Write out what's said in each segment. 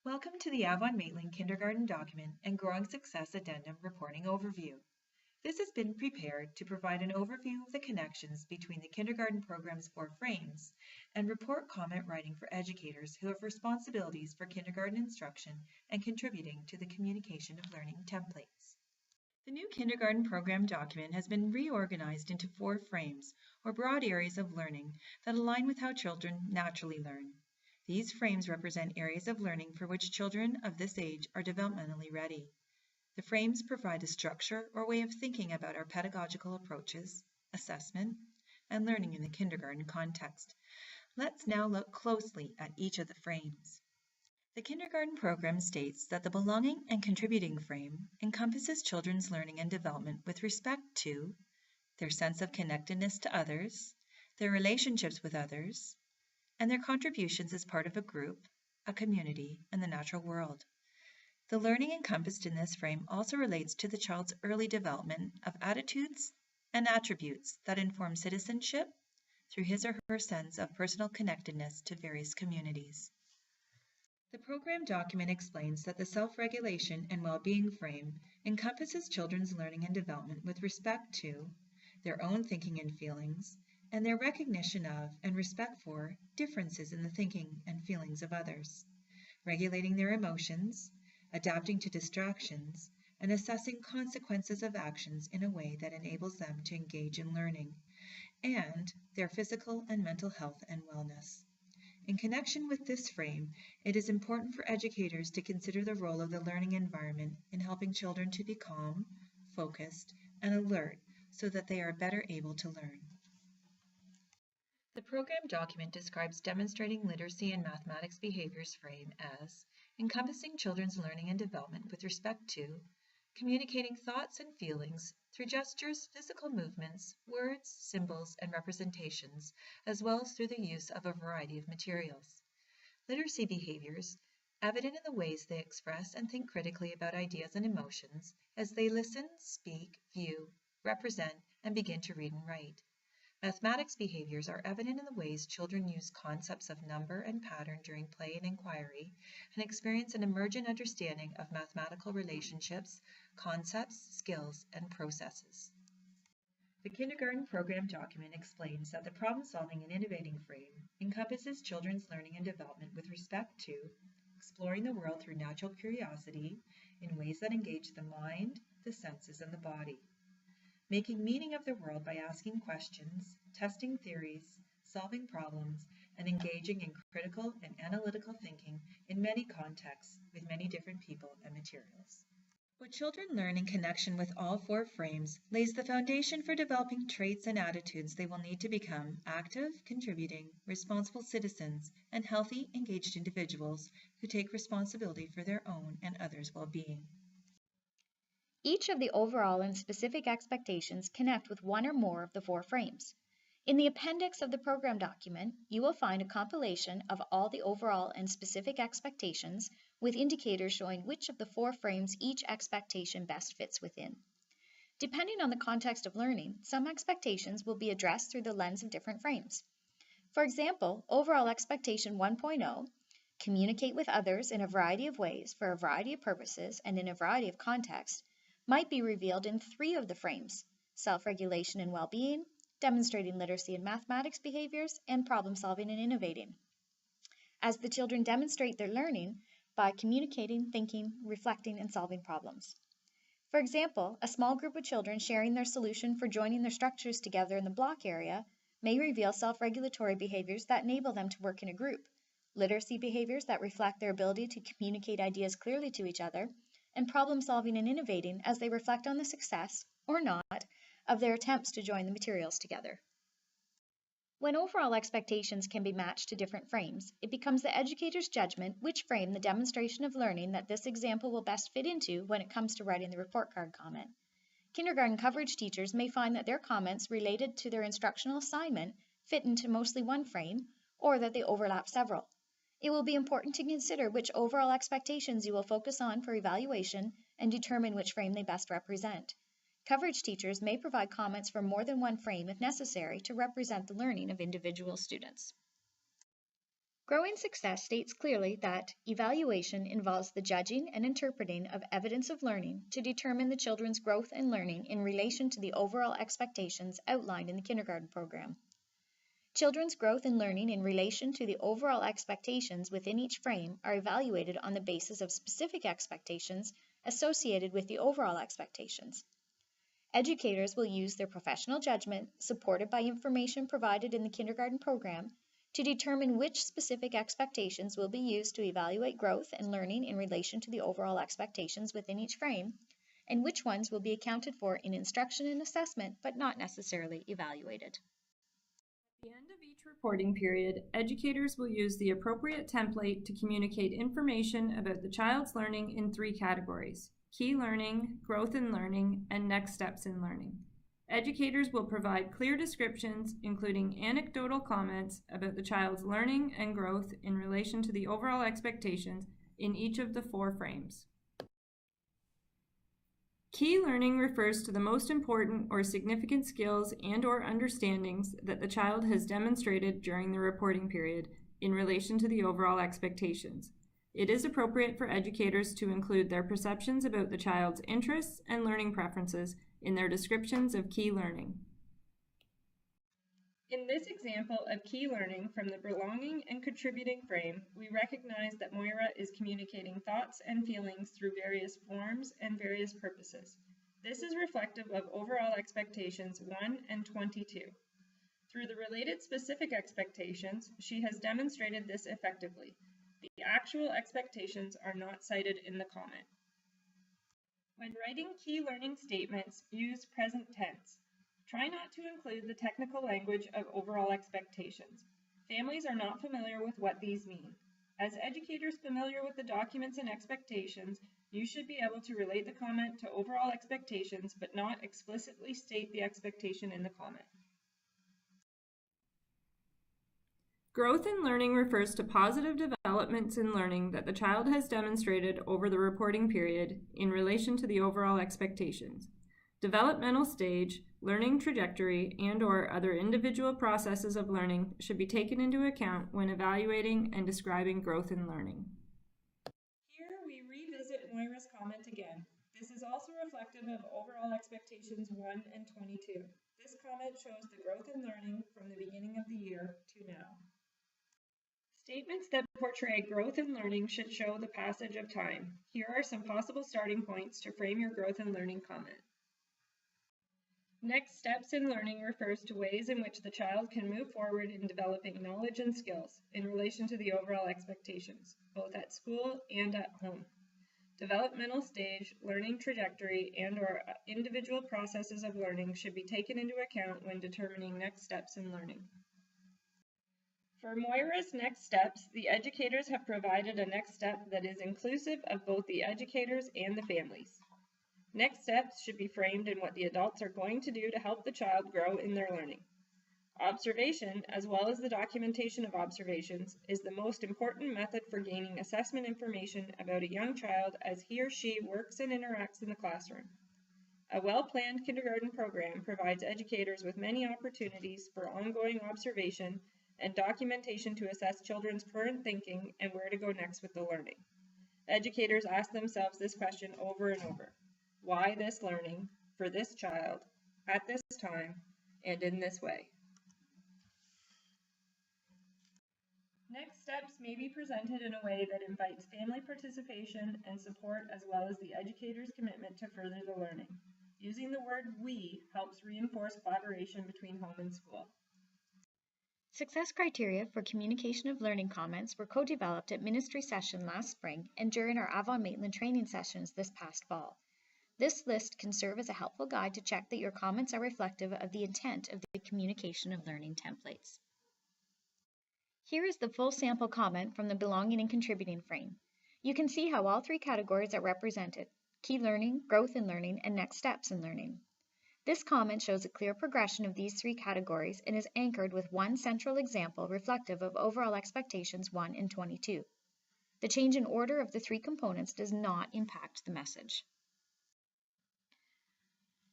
Welcome to the Avon Maitland Kindergarten Document and Growing Success Addendum Reporting Overview. This has been prepared to provide an overview of the connections between the kindergarten program's 4 frames and report comment writing for educators who have responsibilities for kindergarten instruction and contributing to the communication of learning templates. The new kindergarten program document has been reorganized into 4 frames, or broad areas of learning that align with how children naturally learn. These frames represent areas of learning for which children of this age are developmentally ready. The frames provide a structure or way of thinking about our pedagogical approaches, assessment, and learning in the kindergarten context. Let's now look closely at each of the frames. The kindergarten program states that the belonging and contributing frame encompasses children's learning and development with respect to their sense of connectedness to others, their relationships with others, and their contributions as part of a group, a community, and the natural world. The learning encompassed in this frame also relates to the child's early development of attitudes and attributes that inform citizenship through his or her sense of personal connectedness to various communities. The program document explains that the self-regulation and well-being frame encompasses children's learning and development with respect to their own thinking and feelings, and their recognition of and respect for differences in the thinking and feelings of others, regulating their emotions, adapting to distractions, and assessing consequences of actions in a way that enables them to engage in learning, and their physical and mental health and wellness. In connection with this frame, it is important for educators to consider the role of the learning environment in helping children to be calm, focused, and alert so that they are better able to learn. The program document describes demonstrating literacy and mathematics behaviors frame as encompassing children's learning and development with respect to communicating thoughts and feelings through gestures, physical movements, words, symbols, and representations, as well as through the use of a variety of materials. Literacy behaviors, evident in the ways they express and think critically about ideas and emotions as they listen, speak, view, represent, and begin to read and write. Mathematics behaviors are evident in the ways children use concepts of number and pattern during play and inquiry and experience an emergent understanding of mathematical relationships, concepts, skills, and processes. The kindergarten program document explains that the problem-solving and innovating frame encompasses children's learning and development with respect to exploring the world through natural curiosity in ways that engage the mind, the senses, and the body. Making meaning of the world by asking questions, testing theories, solving problems, and engaging in critical and analytical thinking in many contexts with many different people and materials. What children learn in connection with all 4 frames lays the foundation for developing traits and attitudes they will need to become active, contributing, responsible citizens, and healthy, engaged individuals who take responsibility for their own and others' well-being. Each of the overall and specific expectations connect with one or more of the 4 frames. In the appendix of the program document, you will find a compilation of all the overall and specific expectations with indicators showing which of the 4 frames each expectation best fits within. Depending on the context of learning, some expectations will be addressed through the lens of different frames. For example, overall expectation 1.0, communicate with others in a variety of ways for a variety of purposes and in a variety of contexts, might be revealed in 3 of the frames: self-regulation and well-being, demonstrating literacy and mathematics behaviors, and problem-solving and innovating. As the children demonstrate their learning by communicating, thinking, reflecting, and solving problems. For example, a small group of children sharing their solution for joining their structures together in the block area may reveal self-regulatory behaviors that enable them to work in a group, literacy behaviors that reflect their ability to communicate ideas clearly to each other, and problem-solving and innovating as they reflect on the success, or not, of their attempts to join the materials together. When overall expectations can be matched to different frames, it becomes the educator's judgment which frame the demonstration of learning that this example will best fit into when it comes to writing the report card comment. Kindergarten coverage teachers may find that their comments related to their instructional assignment fit into mostly one frame, or that they overlap several. It will be important to consider which overall expectations you will focus on for evaluation and determine which frame they best represent. Coverage teachers may provide comments for more than one frame if necessary to represent the learning of individual students. Growing Success states clearly that evaluation involves the judging and interpreting of evidence of learning to determine the children's growth and learning in relation to the overall expectations outlined in the kindergarten program. Children's growth and learning in relation to the overall expectations within each frame are evaluated on the basis of specific expectations associated with the overall expectations. Educators will use their professional judgment, supported by information provided in the kindergarten program, to determine which specific expectations will be used to evaluate growth and learning in relation to the overall expectations within each frame, and which ones will be accounted for in instruction and assessment but not necessarily evaluated. At the end of each reporting period, educators will use the appropriate template to communicate information about the child's learning in 3 categories: key learning, growth in learning, and next steps in learning. Educators will provide clear descriptions, including anecdotal comments about the child's learning and growth in relation to the overall expectations in each of the 4 frames. Key learning refers to the most important or significant skills and/or understandings that the child has demonstrated during the reporting period in relation to the overall expectations. It is appropriate for educators to include their perceptions about the child's interests and learning preferences in their descriptions of key learning. In this example of key learning from the belonging and contributing frame, we recognize that Moira is communicating thoughts and feelings through various forms and various purposes. This is reflective of overall expectations 1 and 22. Through the related specific expectations, she has demonstrated this effectively. The actual expectations are not cited in the comment. When writing key learning statements, use present tense. Try not to include the technical language of overall expectations. Families are not familiar with what these mean. As educators familiar with the documents and expectations, you should be able to relate the comment to overall expectations, but not explicitly state the expectation in the comment. Growth in learning refers to positive developments in learning that the child has demonstrated over the reporting period in relation to the overall expectations. Developmental stage, learning trajectory, and/or other individual processes of learning should be taken into account when evaluating and describing growth in learning. Here we revisit Moira's comment again. This is also reflective of overall expectations 1 and 22. This comment shows the growth in learning from the beginning of the year to now. Statements that portray growth in learning should show the passage of time. Here are some possible starting points to frame your growth in learning comment. Next steps in learning refers to ways in which the child can move forward in developing knowledge and skills in relation to the overall expectations, both at school and at home. Developmental stage, learning trajectory, and/or individual processes of learning should be taken into account when determining next steps in learning. For Moira's next steps, the educators have provided a next step that is inclusive of both the educators and the families. Next steps should be framed in what the adults are going to do to help the child grow in their learning. Observation, as well as the documentation of observations, is the most important method for gaining assessment information about a young child as he or she works and interacts in the classroom. A well-planned kindergarten program provides educators with many opportunities for ongoing observation and documentation to assess children's current thinking and where to go next with the learning. Educators ask themselves this question over and over. Why this learning, for this child, at this time, and in this way? Next steps may be presented in a way that invites family participation and support as well as the educator's commitment to further the learning. Using the word we helps reinforce collaboration between home and school. Success criteria for communication of learning comments were co-developed at ministry session last spring and during our Avon Maitland training sessions this past fall. This list can serve as a helpful guide to check that your comments are reflective of the intent of the communication of learning templates. Here is the full sample comment from the belonging and contributing frame. You can see how all 3 categories are represented: key learning, growth in learning, and next steps in learning. This comment shows a clear progression of these 3 categories and is anchored with one central example reflective of overall expectations 1 and 22. The change in order of the 3 components does not impact the message.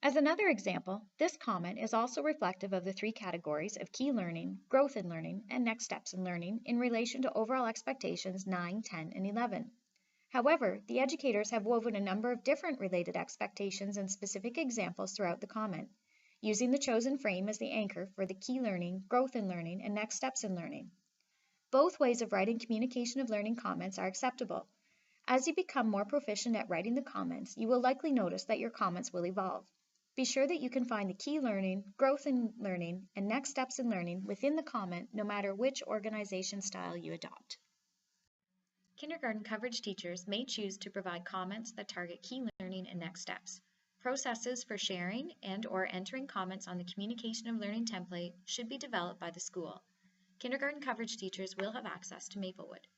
As another example, this comment is also reflective of the three categories of key learning, growth in learning, and next steps in learning in relation to overall expectations 9, 10, and 11. However, the educators have woven a number of different related expectations and specific examples throughout the comment, using the chosen frame as the anchor for the key learning, growth in learning, and next steps in learning. Both ways of writing communication of learning comments are acceptable. As you become more proficient at writing the comments, you will likely notice that your comments will evolve. Be sure that you can find the key learning, growth in learning, and next steps in learning within the comment, no matter which organization style you adopt. Kindergarten coverage teachers may choose to provide comments that target key learning and next steps. Processes for sharing and/or entering comments on the communication of learning template should be developed by the school. Kindergarten coverage teachers will have access to Maplewood.